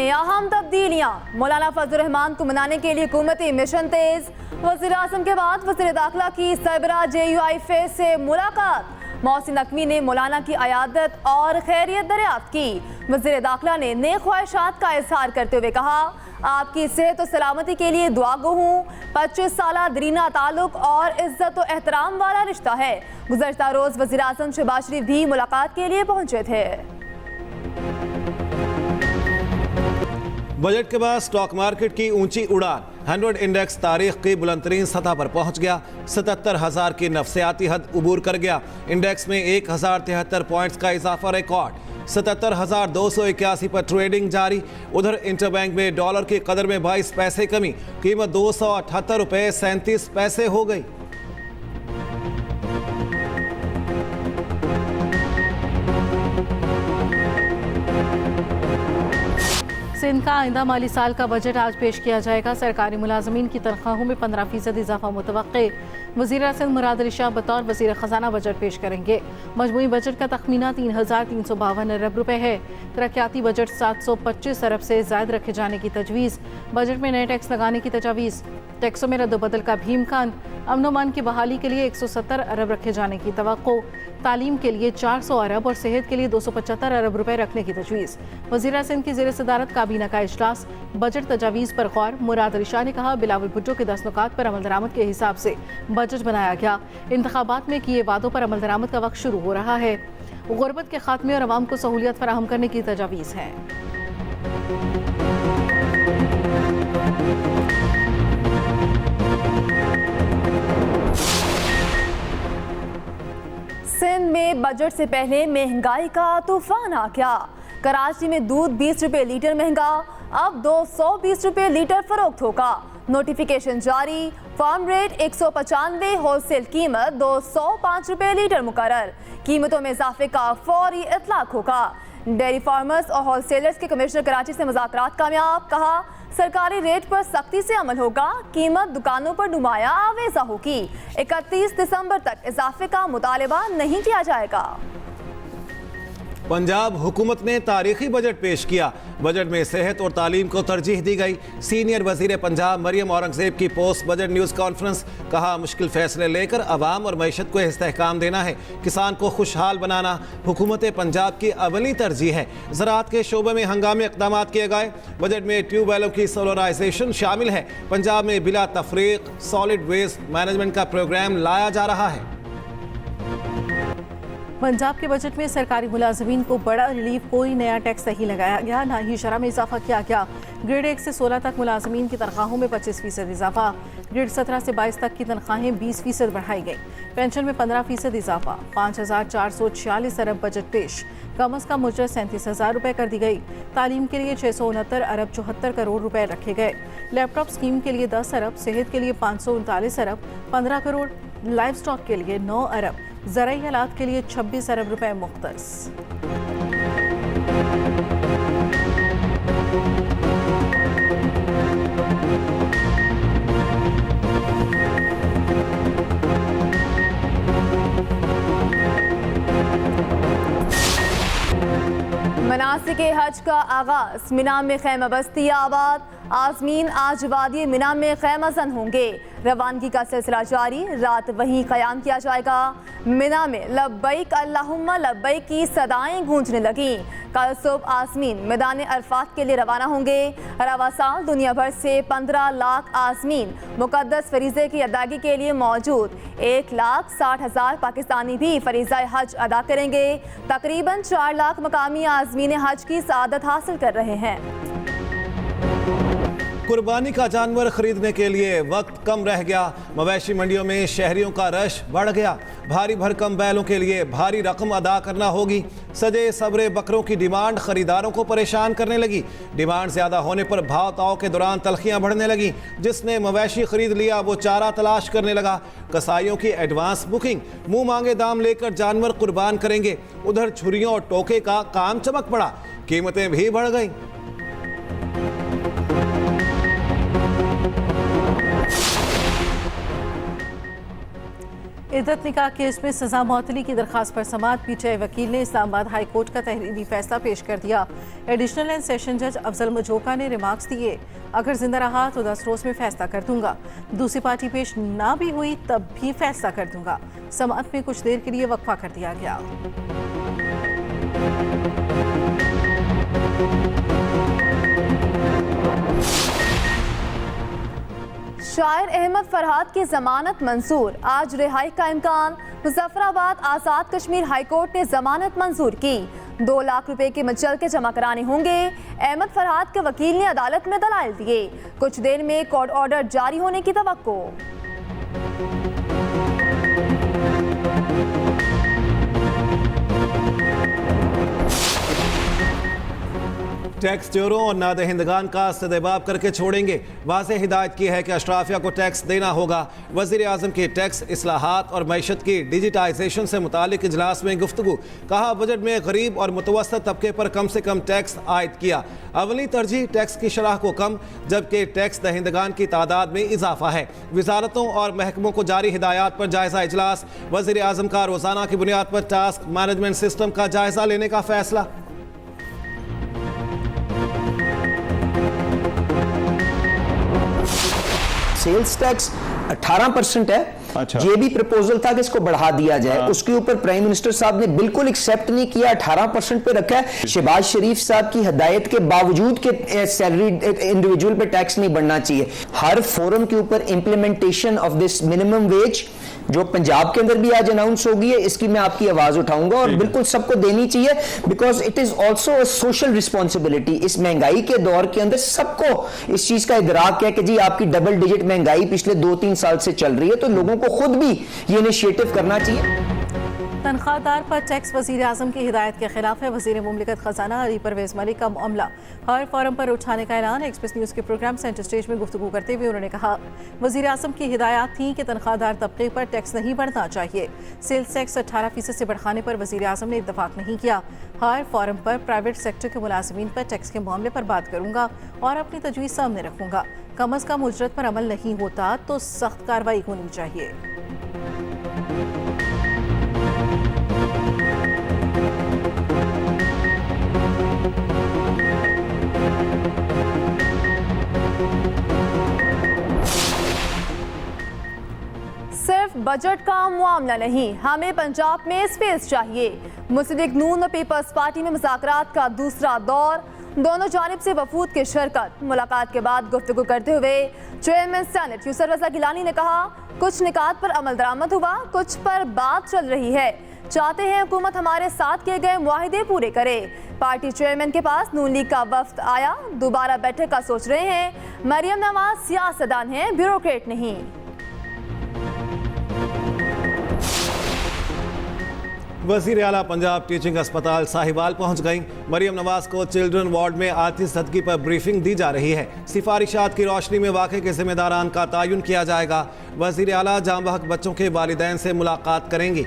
में अहम तब्दीलियां। मौलाना फजल रहमान को मनाने के लिए हुकूमती मिशन तेज। वज़ीर आज़म के बाद वज़ीर दाखिला की सरबराह JUI फैज़ से मुलाकात। मोहसिन नकवी ने मौलाना की अयादत और खैरियत दरियाफ्त की। वज़ीर दाखिला ने नेक ख्वाहिशात का इजहार करते हुए कहा, आपकी सेहत और सलामती के लिए दुआ गो हूँ। 25 साल दरीना ताल्लुक और इज्जत और एहतराम वाला रिश्ता है। गुज़श्ता रोज़ वज़ीर आज़म शहबाज शरीफ भी मुलाकात के लिए पहुँचे थे। बजट के बाद स्टॉक मार्केट की ऊंची उड़ान। 100 इंडेक्स तारीख की बुलंदतरीन सतह पर पहुंच गया। 77,000 की नफसियाती हद उबूर कर गया। इंडेक्स में 1073 पॉइंट्स का इजाफा रिकॉर्ड। 77,281 पर ट्रेडिंग जारी। उधर इंटरबैंक में डॉलर की कदर में 22 पैसे कमी, कीमत 278 रुपये 37 पैसे हो गई। सिंध का आइंदा माली साल का बजट आज पेश किया जाएगा। सरकारी मुलाजमीन की तनख्वाहों में 15% इजाफा मुतवक्के। वज़ीर सिंध मुराद अली शाह बतौर वज़ीर ख़जाना बजट पेश करेंगे। मजमूई बजट का तखमीना 3,352 अरब रुपए है। तरक्याती बजट 725 अरब से ज़ायद रखे जाने की तजवीज़। बजट में नए टैक्स लगाने की तजावीज़। टैक्सों में रद्दबदल का भी इम्कान। अमन अमान की बहाली के लिए 170 अरब रखे जाने की तवक्को। तालीम के लिए 400 अरब और सेहत के लिए 275 अरब रुपए रखने की तजवीज़। वज़ीर सिंध की ज़ेर सदारत काबीना का इजलास। बजट तजावीज़ पर गौर। मुराद अली शाह ने कहा, बिलावल भुट्टो के 10 नुकात पर अमल दरामद के हिसाब से बजट बनाया गया। इंतखाबात में किए वादों पर अमल दरामद का वक्त शुरू हो रहा है। गुर्बत के खात्मे और अवाम को सहूलियत फराहम करने की तजावीज़ है। सिंध में बजट से पहले महंगाई का तूफान आ गया। कराची में दूध 20 रुपये लीटर महंगा, अब 220 रुपये लीटर फरोख्त होगा। नोटिफिकेशन जारी। फार्म रेट 195, होलसेल कीमत 205 रुपये लीटर मुकर्रर। कीमतों में इजाफे का फौरी इतलाक होगा। डेयरी फार्मर्स और होलसेलर्स के कमिश्नर कराची से मुज़ाकरात कामयाब। कहा, सरकारी रेट पर सख्ती से अमल होगा। कीमत दुकानों पर नुमाया आवेजा होगी। 31 दिसंबर तक इजाफे का मुतालबा नहीं किया जाएगा। पंजाब हुकूमत ने तारीखी बजट पेश किया। बजट में सेहत और तालीम को तरजीह दी गई। सीनियर वजीर पंजाब मरियम औरंगजेब की पोस्ट बजट न्यूज़ कॉन्फ्रेंस। कहा, मुश्किल फैसले लेकर अवाम और मईशत को इस्तेहकाम देना है। किसान को खुशहाल बनाना हुकूमत पंजाब की अवली तरजीह है। ज़राअत के शोबे में हंगामी इक़दामात किए गए। बजट में ट्यूबवेलों की सोलराइजेशन शामिल है। पंजाब में बिला तफरीक सॉलिड वेस्ट मैनेजमेंट का प्रोग्राम लाया जा रहा है। पंजाब के बजट में सरकारी मुलाजमीन को बड़ा रिलीफ। कोई नया टैक्स नहीं लगाया गया, ना ही शरह में इजाफा किया गया। ग्रेड 1 से 16 तक मुलाजमीन की तनख्वाहों में 25% इजाफा। ग्रेड 17 से 22 तक की तनख्वाहें 20% बढ़ाई गई। पेंशन में 15% इजाफा। 5,446 अरब बजट पेश। कम अज़ कम मुजरत 37,000 रुपये कर दी गई। तालीम के लिए 669 अरब 74 करोड़ रुपए रखे गए। लैपटॉप स्कीम के लिए 10 अरब, सेहत के लिए 539 अरब 15 करोड़, लाइव स्टॉक के लिए 9 अरब, ज़राई हालात के लिए 26 अरब रुपए मुख्तस। मनासिक हज का आगाज। मिना में खैमा बस्ती आबाद। आज़मीन आज वादी मिना में खैमाज़न होंगे। रवानगी का सिलसिला जारी। रात वहीं क़याम किया जाएगा। मिना में लब्बैक अल्लाहुम्मा लब्बैक की सदाएं गूंजने लगी। कल सुबह आज़मीन मैदान अरफात के लिए रवाना होंगे। रवा साल दुनिया भर से 15 लाख आज़मीन मुक़द्दस फरीज़े की अदायगी के लिए मौजूद। 1,60,000 पाकिस्तानी भी फरीज़ा हज अदा करेंगे। तकरीबन 4 लाख मकामी आज़मीन हज की सआदत हासिल कर रहे हैं। कुर्बानी का जानवर खरीदने के लिए वक्त कम रह गया। मवेशी मंडियों में शहरियों का रश बढ़ गया। भारी भरकम बैलों के लिए भारी रकम अदा करना होगी। सजे सबरे बकरों की डिमांड खरीदारों को परेशान करने लगी। डिमांड ज्यादा होने पर भाव ताव के दौरान तलखियां बढ़ने लगी। जिसने मवेशी खरीद लिया वो चारा तलाश करने लगा। कसाईयों की एडवांस बुकिंग। मुंह मांगे दाम लेकर जानवर कुर्बान करेंगे। उधर छुरियों और टोके का काम चमक पड़ा। कीमतें भी बढ़ गई। इद्दत निकाह केस में सजा मअतली की दरखास्त पर समाअत। पीटीआई वकील ने इस्लामाबाद हाई कोर्ट का तहरीरी फैसला पेश कर दिया। एडिशनल एंड सेशन जज अफजल मजोका ने रिमार्क्स दिए, अगर जिंदा रहा तो 10 रोज में फैसला कर दूंगा, दूसरी पार्टी पेश ना भी हुई तब भी फैसला कर दूंगा। समाअत में कुछ देर के लिए वक्फा कर दिया गया। शायर अहमद फरहाद की जमानत मंजूर, आज रिहाई का इम्कान। मुजफ्फराबाद आज़ाद कश्मीर हाई कोर्ट ने जमानत मंजूर की। 2 लाख रुपए के मुचलके जमा कराने होंगे। अहमद फरहाद के वकील ने अदालत में दलाइल दिए। कुछ देर में कोर्ट ऑर्डर जारी होने की तवक्को। टैक्स चोरों और नादहिंदगान का सदेबाब करके छोड़ेंगे। वाज़ेह हिदायत की है कि अशराफिया को टैक्स देना होगा। वज़ीर आज़म की टैक्स इस्लाहात और मैशत की डिजिटाइजेशन से मुतालिक इजलास में गुफ्तगू। कहा, बजट में गरीब और मुतवस्सित तबके पर कम से कम टैक्स आयद किया। अवली तरजीह टैक्स की शरह को कम, जबकि टैक्स दहिंदगान की तादाद में इजाफा है। वजारतों और महकमों को जारी हिदायत पर जायजा इजलास। वज़ीर आज़म का रोज़ाना की बुनियाद पर टास्क मैनेजमेंट सिस्टम का जायजा लेने का फैसला। सेल्स टैक्स 18% है। अच्छा। ये भी प्रपोजल था कि इसको बढ़ा दिया जाए, उसके ऊपर प्राइम मिनिस्टर साहब ने बिल्कुल एक्सेप्ट नहीं किया, 18% पे रखा है। शहबाज शरीफ साहब की हदायत के बावजूद के सैलरी इंडिविजुअल पे टैक्स नहीं बढ़ना चाहिए। हर फोरम के ऊपर implementation of this minimum wage जो पंजाब के अंदर भी आज अनाउंस होगी है, इसकी मैं आपकी आवाज उठाऊंगा और बिल्कुल सबको देनी चाहिए, because it is also a social responsibility. इस महंगाई के दौर के अंदर सबको इस चीज का इदराक है कि जी आपकी डबल डिजिट महंगाई पिछले 2-3 साल से चल रही है, तो लोगों को खुद भी ये इनिशिएटिव करना चाहिए। तनख्वाहदार पर टैक्स वज़ीर आज़म की हिदायत के खिलाफ है। वज़ीर मुमलिकत खजाना अली परवेज़ मलिक का मामला हर फोरम पर उठाने का ऐलान। एक्सप्रेस न्यूज़ के प्रोग्राम सेंटर स्टेज में गुफ्तगू करते हुए उन्होंने कहा, वज़ीर आज़म की हिदायत थी कि तनख्वाहदार तबके पर टैक्स नहीं बढ़ना चाहिए। सेल्स टैक्स 18% से बढ़ाने पर वज़ीर आज़म ने इत्तफाक नहीं किया। हर फोरम पर प्राइवेट सेक्टर के मुलाजिमीन पर टैक्स के मामले पर बात करूँगा और अपनी तजवीज़ सामने रखूँगा। कम अज़ कम उजरत पर अमल नहीं होता तो सख्त कार्रवाई होनी चाहिए। सिर्फ बजट का मामला नहीं, हमें पंजाब में स्पेस चाहिए। मुस्लिम लीग नून और पीपल्स पार्टी में मुज़ाकरात का दूसरा दौर। दोनों जानिब से वफूद की शिरकत। मुलाकात के बाद गुफ्तगू करते हुए चेयरमैन सेनेट यूसुफ रज़ा गिलानी ने कहा, कुछ निकात पर अमल दरामद हुआ, कुछ पर बात चल रही है। चाहते हैं हुकूमत हमारे साथ किए गए मुआहिदे पूरे करे। पार्टी चेयरमैन के पास नून लीग का वफ्द आया, दोबारा बैठक का सोच रहे हैं। मरियम नवाज सियासतदान हैं, ब्यूरोक्रेट नहीं। वज़ीर आला पंजाब टीचिंग अस्पताल साहिवाल पहुंच गई। मरियम नवाज को चिल्ड्रन वार्ड में आतिश ज़दगी पर ब्रीफिंग दी जा रही है। सिफारिशात की रोशनी में वाक़े के जिम्मेदारान का तयन किया जाएगा। वज़ीर आला जाम बहक बच्चों के वालिदैन से मुलाकात करेंगी।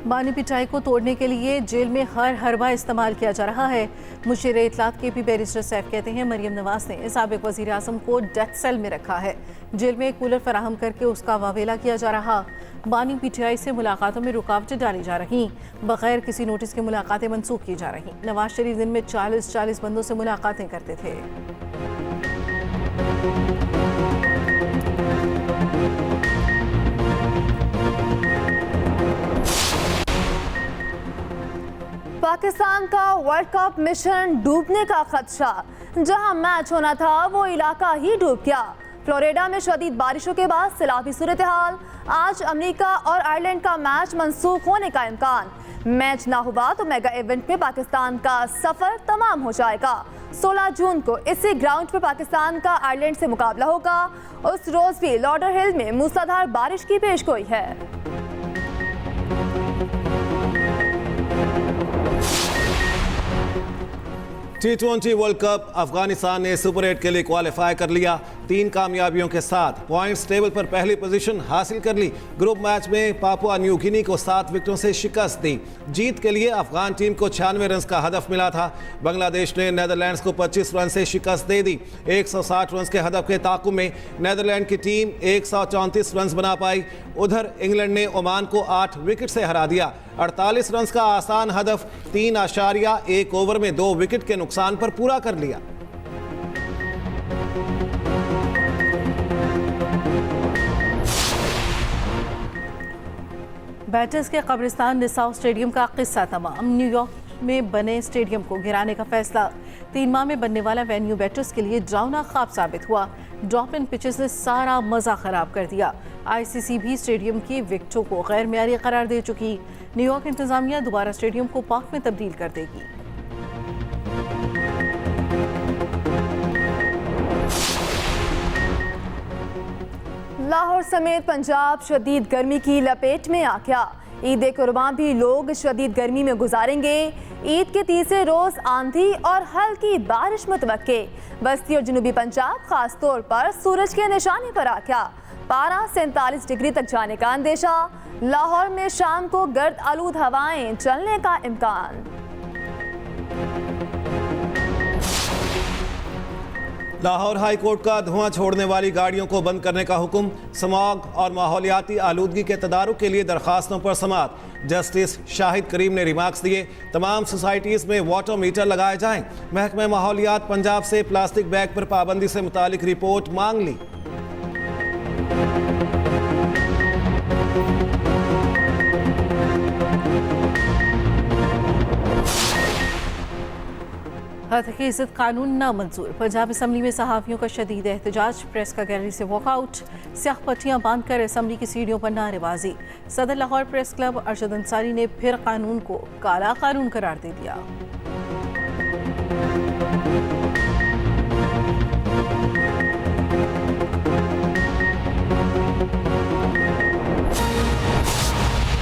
बानी पिटाई को तोड़ने के लिए जेल में हर हरबा इस्तेमाल किया जा रहा है। मुशीर इत्तलात के पी बैरिस्टर सैफ कहते हैं, मरियम नवाज ने साबिक वज़ीर आज़म को डेथ सेल में रखा है। जेल में एक कूलर फराहम करके उसका वावेला किया जा रहा। बानी पीटीआई से मुलाकातों में रुकावटें डाली जा रही। बगैर किसी नोटिस के मुलाकातें मनसूख की जा रही। नवाज शरीफ दिन में 40 बंदों से मुलाकातें करते थे। पाकिस्तान का वर्ल्ड कप मिशन डूबने का खदशा। जहां मैच होना था वो इलाका ही डूब गया। फ्लोरिडा में शदीद बारिशों के बाद सैलाबी सूरत हाल। आज अमेरिका और आयरलैंड का मैच मंसूख होने का इम्कान। मैच ना हुआ तो मेगा इवेंट में पाकिस्तान का सफर तमाम हो जाएगा। 16 जून को इसी ग्राउंड पर पाकिस्तान का आयरलैंड से मुकाबला होगा। उस रोज भी लॉडर हिल में मूसलाधार बारिश की पेशगोई है। T20 वर्ल्ड कप अफगानिस्तान ने सुपर 8 के लिए क्वालिफाई कर लिया। 3 कामयाबियों के साथ पॉइंट्स टेबल पर पहली पोजीशन हासिल कर ली। ग्रुप मैच में पापुआ न्यू गिनी को 7 विकेटों से शिकस्त दी। जीत के लिए अफगान टीम को 96 रन का हदफ मिला था। बांग्लादेश ने नीदरलैंड्स को 25 रन से शिकस्त दे दी। 160 रन के हदफ के ताकुब में नीदरलैंड की टीम 134 रन बना पाई। उधर इंग्लैंड ने ओमान को 8 विकेट से हरा दिया। 48 रन का आसान हदफ 3.1 ओवर में 2 विकेट के नुकसान पर पूरा कर लिया। बैटर्स के कब्रिस्तान निसाव स्टेडियम का किस्सा तमाम। न्यूयॉर्क में बने स्टेडियम को गिराने का फैसला। 3 माह में बनने वाला वेन्यू बैटर्स के लिए डरावना ख्वाब साबित हुआ। ड्रॉप इन पिचेस ने सारा मजा खराब कर दिया। आईसीसी भी स्टेडियम की विकेटों को गैर मेयारी करार दे चुकी। न्यूयॉर्क इंतजामिया दोबारा स्टेडियम को पार्क में तब्दील कर देगी। लाहौर समेत पंजाब शदीद गर्मी की लपेट में आ गया। ईद कुर्बान भी लोग शदीद गर्मी में गुजारेंगे। ईद के तीसरे रोज आंधी और हल्की बारिश मुतवक्के। बस्ती और जनूबी पंजाब खास तौर पर सूरज के निशाने पर आ गया। पारा 47 डिग्री तक जाने का अंदेशा। लाहौर में शाम को गर्द आलूद हवाएं चलने का इम्कान। लाहौर हाई कोर्ट का धुआं छोड़ने वाली गाड़ियों को बंद करने का हुक्म। स्मॉग और माहौलियाती आलूदगी के तदारुक के लिए दरखास्तों पर समाअत। जस्टिस शाहिद करीम ने रिमार्क्स दिए। तमाम सोसाइटीज़ में वाटर मीटर लगाए जाएं। महकमा माहौलियात पंजाब से प्लास्टिक बैग पर पाबंदी से मुतालिक रिपोर्ट मांग ली। हद की इज्जत कानून नामंजूर। पंजाब असम्बली में सहाफ़ियों का शदीद एहतजाज। प्रेस का गैलरी से वॉकआउट। स्याह पट्टियां बांधकर असम्बली की सीढ़ियों पर नारेबाजी। सदर लाहौर प्रेस क्लब अरशद अंसारी ने फिर कानून को काला कानून करार दे दिया।